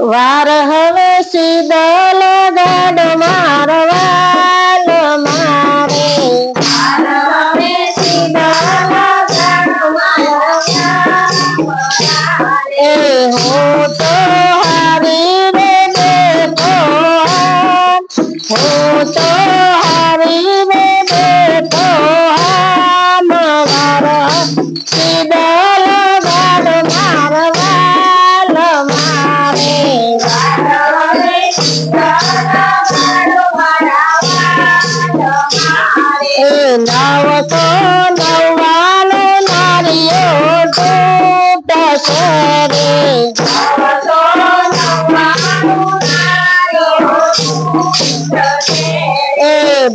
વાર હવે સીધા લગાડ મારવાલ મારે એ હો તો હારી રે બેઠો હો તો હારી રે બેઠો વાર સીધા લગાડ મારવાલ મારે નવસો નવ્વાણું નારીઓ તૂટશે રે એ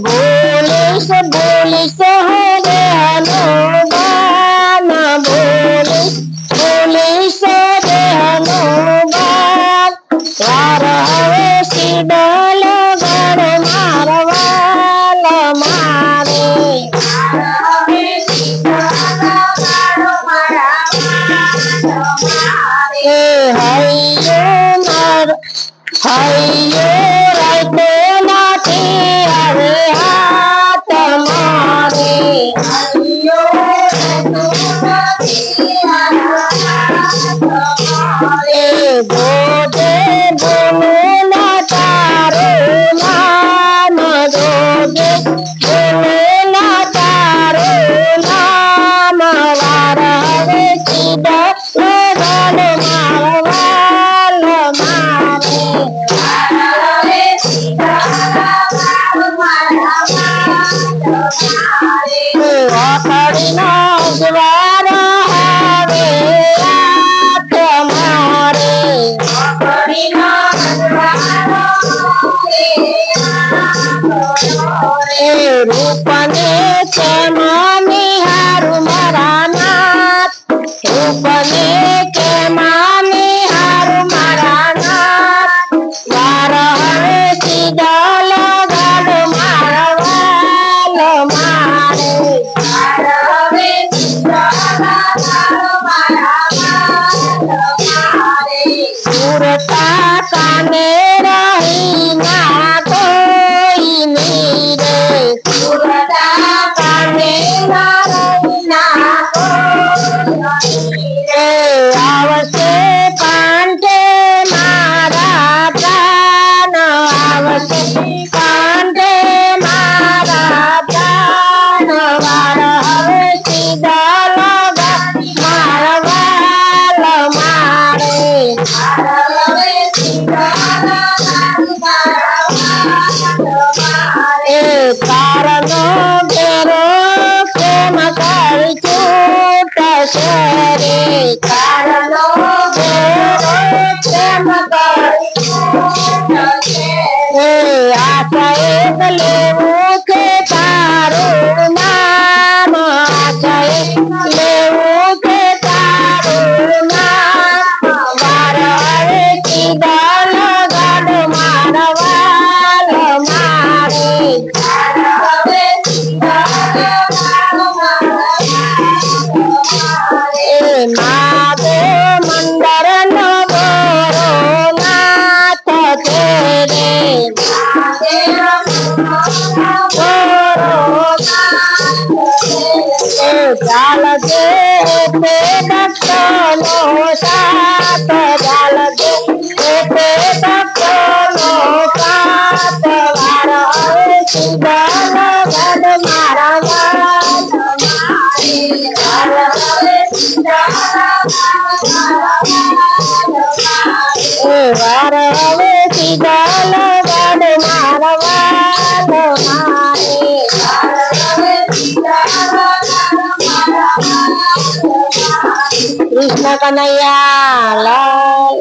બોલીશ બોલીશ હરે હનુમાન બોલીશ બોલીશ રે હનુમાન વાર હવે સીધા લગાડ મારવાલ મારે એ હૈયો રાતે નથી હવે હાથ મારે એ ગોદે બોલું ના તારું નામ ગોદે બોલું ના તારું નામ વાર હવે સીધા લગાડ મારવાલ મારે વાકડીનો દ્વાર હવે હાથ મારે એ રૂપને કેમાં નિહારું મારા નાથ રૂપને કેમાં નિહારું મારા નાથ વાર હવે સીધા લગાડ મારવાલ મારે સુરતા કાને રહી ના કોઈ ની રે એ આવશે કાંઠે મારા પ્રાણ આવશે કાંઠે મારા પ્રાણ વાર હવે સીધા લગાડ મારવાલ મારે એ તારનો ઘેરો કેમ કરી છૂટશે રે તારનો ઘેરો કેમ કરી એ આશા એક લેવું કે તારું નામ આશા એક લેવું કે તારું નામ વાર હવે સીધા લગાડ મારવાલ મારે એ માગો મંદર નો ગોરો નાથ છે રે એ ચાલજે તે ભક્તનો સાથ ચાલજે તે ભક્તનો સાથ વાર હવે સીધા લગાડ મારવાલ એ વાર હવે સીધા લગાડ મારવાલ મારે કૃષ્ણ કનૈયા લાલ